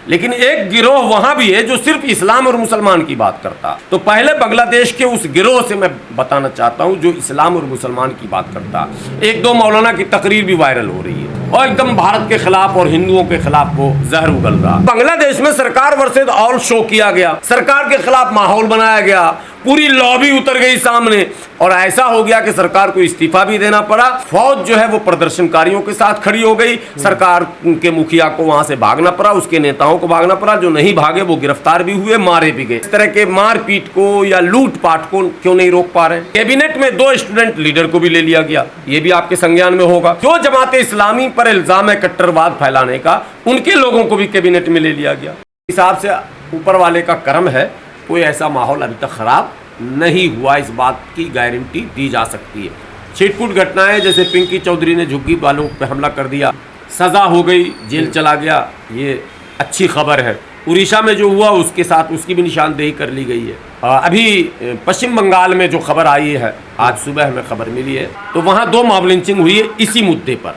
लेकिन एक गिरोह वहां भी है जो सिर्फ इस्लाम और मुसलमान की बात करता। तो पहले बांग्लादेश के उस गिरोह से मैं बताना चाहता हूं जो इस्लाम और मुसलमान की बात करता। एक दो मौलाना की तकरीर भी वायरल हो रही है और एकदम भारत के खिलाफ और हिंदुओं के खिलाफ वो जहर उगल रहा। बांग्लादेश में सरकार वर्सेज ऑल शो किया गया, सरकार के खिलाफ माहौल बनाया गया, पूरी लॉबी उतर गई सामने और ऐसा हो गया कि सरकार को इस्तीफा भी देना पड़ा। फौज जो है वो प्रदर्शनकारियों के साथ खड़ी हो गई, सरकार के मुखिया को वहां से भागना पड़ा, उसके नेताओं को भागना पड़ा, जो नहीं भागे वो गिरफ्तार भी हुए, मारे भी गए। इस तरह के मारपीट को या लूटपाट को क्यों नहीं रोक पा रहे? कैबिनेट में 2 स्टूडेंट लीडर को भी ले लिया गया, ये भी आपके संज्ञान में होगा। जो जमात इस्लामी पर इल्जाम है कट्टरवाद फैलाने का, उनके लोगों को भी कैबिनेट में ले लिया गया। हिसाब से ऊपर वाले का करम है, कोई ऐसा माहौल अभी तक खराब नहीं हुआ, इस बात की गारंटी दी जा सकती है। छिटपुट घटनाएं जैसे पिंकी चौधरी ने झुग्गी वालों पर हमला कर दिया, सजा हो गई, जेल चला गया, ये अच्छी खबर है। उड़ीसा में जो हुआ उसके साथ उसकी भी निशानदेही कर ली गई है। अभी पश्चिम बंगाल में जो खबर आई है, आज सुबह हमें खबर मिली है, तो वहाँ 2 मॉब लिंचिंग हुई है इसी मुद्दे पर,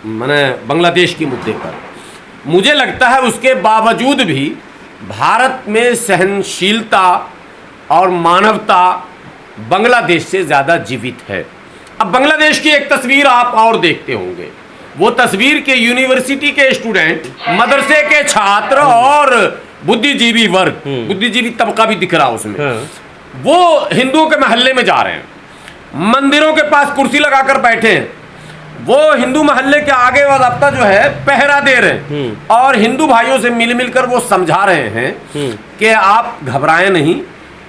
माने बांग्लादेश के मुद्दे पर। मुझे लगता है उसके बावजूद भी भारत में सहनशीलता और मानवता बांग्लादेश से ज़्यादा जीवित है। अब बांग्लादेश की एक तस्वीर आप और देखते होंगे, वो तस्वीर के यूनिवर्सिटी के स्टूडेंट, मदरसे के छात्र और बुद्धिजीवी वर्ग, बुद्धिजीवी तबका भी दिख रहा उसमें, वो हिंदुओं के मोहल्ले में जा रहे हैं, मंदिरों के पास कुर्सी लगाकर बैठे हैं, वो हिंदू मोहल्ले के आगे वाला रास्ता जो है पहरा दे रहे हैं और हिंदू भाइयों से मिल मिलकर वो समझा रहे हैं कि आप घबराएं नहीं,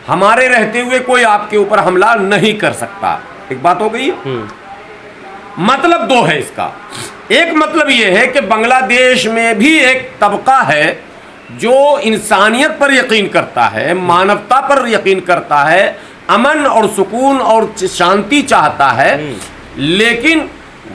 हमारे रहते हुए कोई आपके ऊपर हमला नहीं कर सकता। एक बात हो गई। मतलब 2 है इसका। एक मतलब ये है कि बांग्लादेश में भी एक तबका है जो इंसानियत पर यकीन करता है, मानवता पर यकीन करता है, अमन और सुकून और शांति चाहता है, लेकिन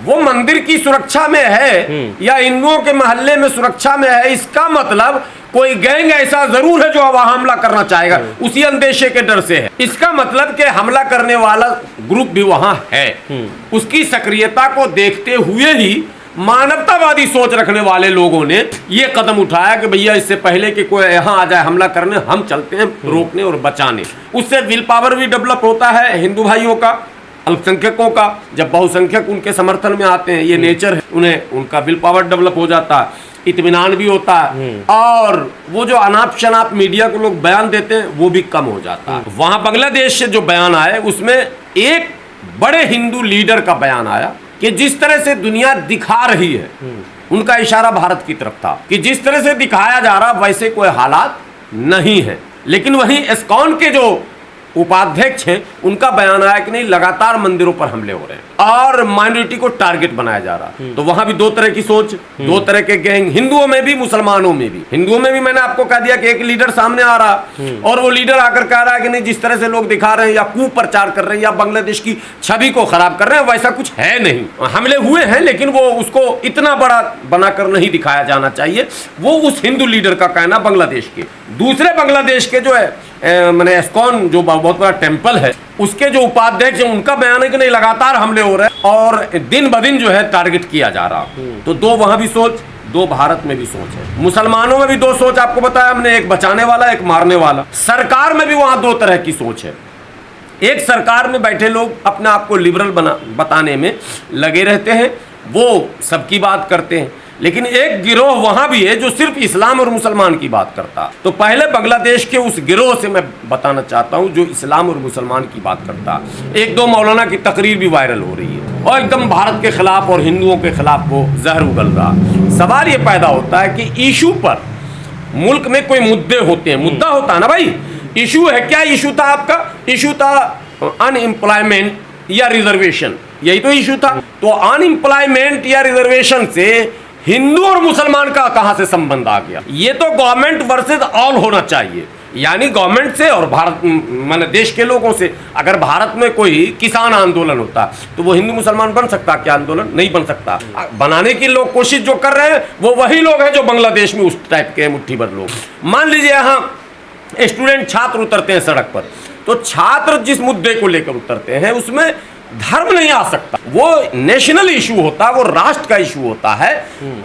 वो मंदिर की सुरक्षा में है या हिंदुओं के मोहल्ले में सुरक्षा में है, इसका मतलब कोई गैंग ऐसा जरूर है जो वहां हमला करना चाहेगा, उसी अंदेशे के डर से है। इसका मतलब कि हमला करने वाला ग्रुप भी वहां है। उसकी सक्रियता को देखते हुए ही मानवतावादी सोच रखने वाले लोगों ने ये कदम उठाया कि भैया इससे पहले कि कोई यहाँ आ जाए हमला करने, हम चलते हैं रोकने और बचाने। उससे विल पावर भी डेवलप होता है हिंदू भाइयों का, अल्पसंख्यकों का। जब बहुसंख्यक उनके समर्थन में आते हैं, ये नेचर है, उन्हें उनका विल पावर डेवलप हो जाता है, इत्मीनान भी होता है और वो जो अनाप शनाप मीडिया को लोग बयान देते हैं वो भी कम हो जाता है। वहां बांग्लादेश से जो बयान आए उसमें एक बड़े हिंदू लीडर का बयान आया कि जिस तरह से दुनिया दिखा रही है, उनका इशारा भारत की तरफ था कि जिस तरह से दिखाया जा रहा वैसे कोई हालात नहीं है। लेकिन वहीं इस्कॉन के जो उपाध्यक्ष हैं उनका बयान आया कि नहीं, लगातार मंदिरों पर हमले हो रहे हैं और माइनॉरिटी को टारगेट बनाया जा रहा। तो वहां भी 2 तरह की सोच, 2 तरह के गैंग, हिंदुओं में भी मुसलमानों में भी। हिंदुओं में भी मैंने आपको कह दिया कि एक लीडर सामने आ रहा और वो लीडर आकर कह रहा है कि नहीं, जिस तरह से लोग दिखा रहे हैं या कुप्रचार कर रहे हैं या बांग्लादेश की छवि को खराब कर रहे हैं, वैसा कुछ है नहीं। हमले हुए हैं लेकिन वो उसको इतना बड़ा बनाकर नहीं दिखाया जाना चाहिए। वो उस हिंदू लीडर का कहना बांग्लादेश के। दूसरे बांग्लादेश के जो है मैंने इस्कॉन जो बहुत बड़ा टेम्पल है उसके जो उपाध्यक्ष हैं उनका बयान है कि नहीं, लगातार हमले हो रहे हैं और दिन ब दिन जो है टारगेट किया जा रहा। तो 2 वहां भी सोच, 2 भारत में भी सोच है। मुसलमानों में भी 2 सोच आपको बताया हमने, एक बचाने वाला, एक मारने वाला। सरकार में भी वहां 2 तरह की सोच है। एक सरकार में बैठे लोग अपने आप को लिबरल बताने में लगे रहते हैं, वो सबकी बात करते हैं, लेकिन एक गिरोह वहां भी है जो सिर्फ इस्लाम और मुसलमान की बात करता। तो पहले बांग्लादेश के उस गिरोह से मैं बताना चाहता हूं जो इस्लाम और मुसलमान की बात करता। एक दो मौलाना की तकरीर भी वायरल हो रही है और एकदम भारत के खिलाफ और हिंदुओं के खिलाफ वो जहर उगल रहा। सवाल ये पैदा होता है कि इशू पर मुल्क में कोई मुद्दे होते हैं, मुद्दा होता है ना भाई, इशू है। क्या इशू था आपका? इशू था अनएम्प्लॉयमेंट या रिजर्वेशन, यही तो इशू था। तो अनएम्प्लॉयमेंट या रिजर्वेशन से हिंदू और मुसलमान का कहां से संबंध आ गया? ये तो गवर्नमेंट वर्सेस ऑल होना चाहिए, यानी गवर्नमेंट से और भारत माने देश के लोगों से। अगर भारत में कोई किसान आंदोलन होता तो वो हिंदू मुसलमान बन सकता क्या आंदोलन? नहीं बन सकता। बनाने की लोग कोशिश जो कर रहे हैं वो वही लोग हैं जो बांग्लादेश में उस टाइप के मुट्ठी भर लोग। मान लीजिए यहाँ स्टूडेंट छात्र उतरते हैं सड़क पर, तो छात्र जिस मुद्दे को लेकर उतरते हैं उसमें धर्म नहीं आ सकता, वो नेशनल इशू होता है, वो राष्ट्र का इशू होता है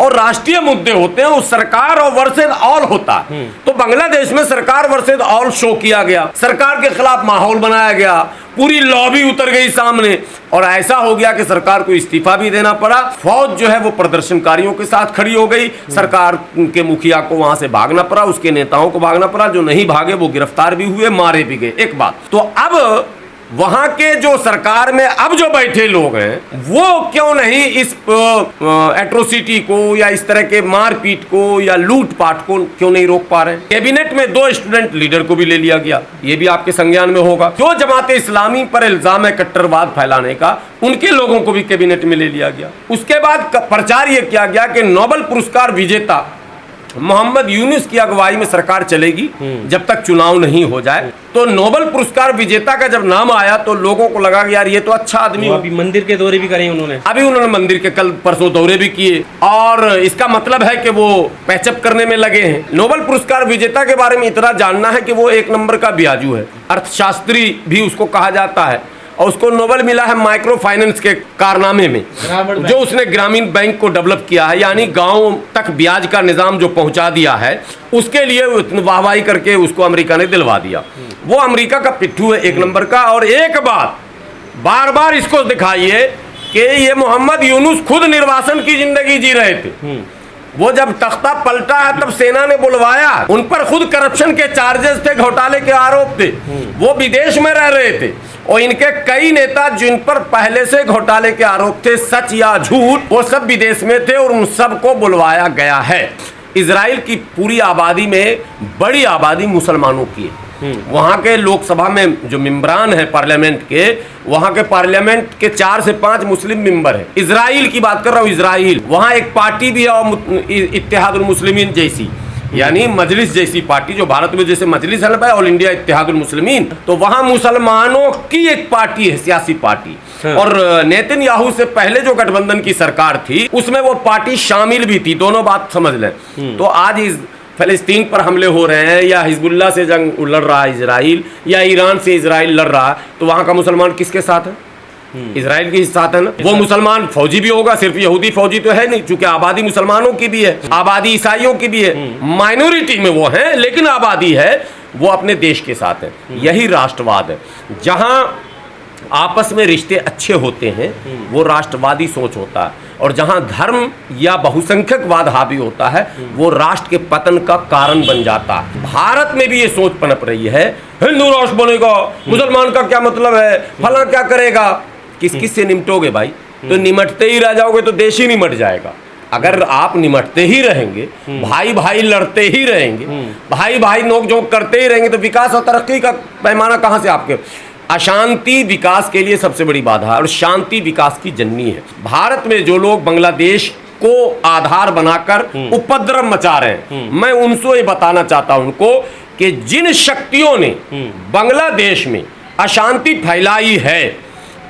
और राष्ट्रीय मुद्दे होते हैं, वो सरकार और वर्सेस ऑल होता है। तो बांग्लादेश में सरकार वर्सेस ऑल शो किया गया, सरकार के खिलाफ माहौल बनाया गया, पूरी लॉबी उतर गई सामने और ऐसा हो गया कि सरकार को इस्तीफा भी देना पड़ा। फौज जो है वो प्रदर्शनकारियों के साथ खड़ी हो गई, सरकार के मुखिया को वहां से भागना पड़ा, उसके नेताओं को भागना पड़ा, जो नहीं भागे वो गिरफ्तार भी हुए, मारे भी गए। एक बात तो अब वहां के जो सरकार में अब जो बैठे लोग हैं वो क्यों नहीं इस एट्रोसिटी को या इस तरह के मारपीट को या लूटपाट को क्यों नहीं रोक पा रहे हैं? कैबिनेट में 2 स्टूडेंट लीडर को भी ले लिया गया, ये भी आपके संज्ञान में होगा। जो जमात इस्लामी पर इल्जाम है कट्टरवाद फैलाने का, उनके लोगों को भी कैबिनेट में ले लिया गया। उसके बाद प्रचार ये किया गया कि नोबेल पुरस्कार विजेता मोहम्मद यूनुस की अगुवाई में सरकार चलेगी जब तक चुनाव नहीं हो जाए। तो नोबेल पुरस्कार विजेता का जब नाम आया तो लोगों को लगा कि यार ये तो अच्छा आदमी। अभी मंदिर के दौरे भी करे उन्होंने, अभी उन्होंने मंदिर के कल परसों दौरे भी किए और इसका मतलब है कि वो पैचअप करने में लगे हैं। नोबेल पुरस्कार विजेता के बारे में इतना जानना है कि वो 1 नंबर का ब्याजू है, अर्थशास्त्री भी उसको कहा जाता है और उसको नोबेल मिला है माइक्रो फाइनेंस के कारनामे में, जो उसने ग्रामीण बैंक को डेवलप किया है, यानी गांव तक ब्याज का निजाम जो पहुंचा दिया है, उसके लिए वाहवाही करके उसको अमेरिका ने दिलवा दिया। वो अमेरिका का पिट्ठू है 1 नंबर का। और एक बात बार बार इसको दिखाइए कि ये मोहम्मद यूनुस खुद निर्वासन की जिंदगी जी रहे थे। वो जब तख्ता पलटा है तब सेना ने बुलवाया, उन पर खुद करप्शन के चार्जेस थे, घोटाले के आरोप थे, वो विदेश में रह रहे थे और इनके कई नेता जिन पर पहले से घोटाले के आरोप थे, सच या झूठ, वो सब विदेश में थे और उन सबको बुलवाया गया है। इजराइल की पूरी आबादी में बड़ी आबादी मुसलमानों की है। वहाँ के लोकसभा में जो मेंबरान है पार्लियामेंट के, वहाँ के पार्लियामेंट के 4 से 5 मुस्लिम मेंबर है। इजराइल की बात कर रहा हूँ, इजराइल। वहाँ एक पार्टी भी है इत्तेहादुल मुस्लिमीन जैसी, यानी मजलिस जैसी पार्टी, जो भारत में जैसे मजलिस है ना, ऑल इंडिया इत्तेहादुल मुस्लिमीन, तो वहाँ मुसलमानों की एक पार्टी है, सियासी पार्टी। और नेतन्याहू से पहले जो गठबंधन की सरकार थी उसमें वो पार्टी शामिल भी थी। दोनों बात समझ लें। तो आज इस फिलिस्तीन पर हमले हो रहे हैं या हिजबुल्लाह से जंग लड़ रहा है इजराइल, या ईरान से इजराइल लड़ रहा है, तो वहाँ का मुसलमान किसके साथ है? इजराइल के साथ है ना। वो मुसलमान फौजी भी होगा, सिर्फ यहूदी फौजी तो है नहीं, क्योंकि आबादी मुसलमानों की भी है, आबादी ईसाइयों की भी है, माइनॉरिटी में वो है लेकिन आबादी है, वो अपने देश के साथ है। यही राष्ट्रवाद है। जहां आपस में रिश्ते अच्छे होते हैं वो राष्ट्रवादी सोच होता है, और जहां धर्म या बहुसंख्यकवाद हावी होता है वो राष्ट्र के पतन का कारण बन जाता है। भारत में भी ये सोच पनप रही है, हिंदू राष्ट्र बनेगा, मुसलमान का क्या मतलब है, फला क्या करेगा। किस किस से निमटोगे भाई? तो निमटते ही रह जाओगे तो देश ही निमट जाएगा। अगर आप निमटते ही रहेंगे, भाई भाई लड़ते ही रहेंगे, भाई भाई नोक-झोंक करते ही रहेंगे, तो विकास और तरक्की का पैमाना कहां से आपके? अशांति विकास के लिए सबसे बड़ी बाधा है और शांति विकास की जननी है। भारत में जो लोग बांग्लादेश को आधार बनाकर उपद्रव मचा रहे हैं, मैं उनसे ये बताना चाहता हूं उनको कि जिन शक्तियों ने बांग्लादेश में अशांति फैलाई है,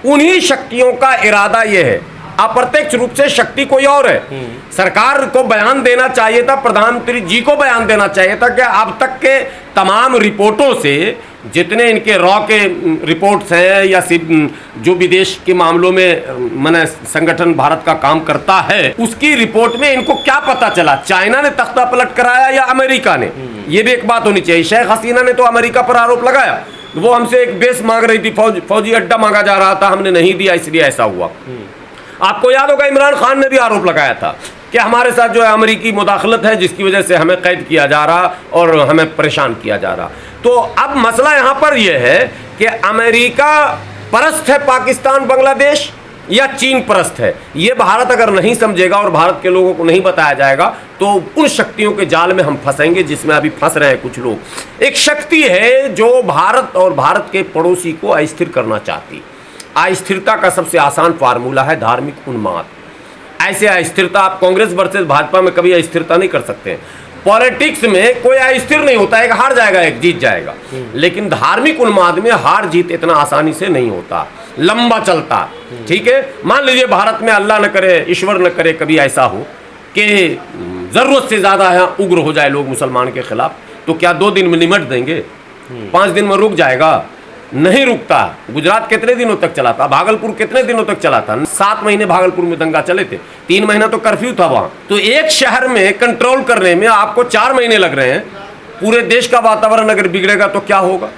उन्हीं शक्तियों का इरादा यह है। अप्रत्यक्ष रूप से शक्ति कोई और है। सरकार को बयान देना चाहिए था, प्रधानमंत्री जी को बयान देना चाहिए था कि अब तक के तमाम रिपोर्टों से, जितने इनके रॉ के रिपोर्ट्स हैं या जो विदेश के मामलों में माने संगठन भारत का काम करता है, उसकी रिपोर्ट में इनको क्या पता चला? चाइना ने तख्ता पलट कराया या अमेरिका ने? ये भी एक बात होनी चाहिए। शेख हसीना ने तो अमेरिका पर आरोप लगाया, वो हमसे एक बेस मांग रही थी, फौजी अड्डा मांगा जा रहा था, हमने नहीं दिया, इसलिए ऐसा हुआ। आपको याद होगा इमरान खान ने भी आरोप लगाया था कि हमारे साथ जो है अमेरिकी मुदाखलत है, जिसकी वजह से हमें कैद किया जा रहा और हमें परेशान किया जा रहा। तो अब मसला यहाँ पर यह है कि अमेरिका परस्त है पाकिस्तान बांग्लादेश या चीन परस्त है। ये भारत अगर नहीं समझेगा और भारत के लोगों को नहीं बताया जाएगा तो उन शक्तियों के जाल में हम फंसेंगे जिसमें अभी फंस रहे हैं कुछ लोग। एक शक्ति है जो भारत और भारत के पड़ोसी को अस्थिर करना चाहती। अस्थिरता का सबसे आसान फार्मूला है धार्मिक उन्माद। ऐसे अस्थिरता आप कांग्रेस वर्सेस भाजपा में कभी अस्थिरता नहीं कर सकते। पॉलिटिक्स में कोई अस्थिर नहीं होता, एक हार जाएगा एक जीत जाएगा, लेकिन धार्मिक उन्माद में हार जीत इतना आसानी से नहीं होता, लंबा चलता। ठीक है, मान लीजिए भारत में अल्लाह न करे, ईश्वर न करे कभी ऐसा हो कि जरूरत से ज्यादा यहाँ उग्र हो जाए लोग मुसलमान के खिलाफ, तो क्या 2 दिन में निमट देंगे? 5 दिन में रुक जाएगा? नहीं रुकता। गुजरात कितने दिनों तक चला था, भागलपुर कितने दिनों तक चला था, 7 महीने भागलपुर में दंगा चले थे, 3 महीना तो कर्फ्यू था वहां। तो एक शहर में कंट्रोल करने में आपको 4 महीने लग रहे हैं, पूरे देश का वातावरण अगर बिगड़ेगा तो क्या होगा।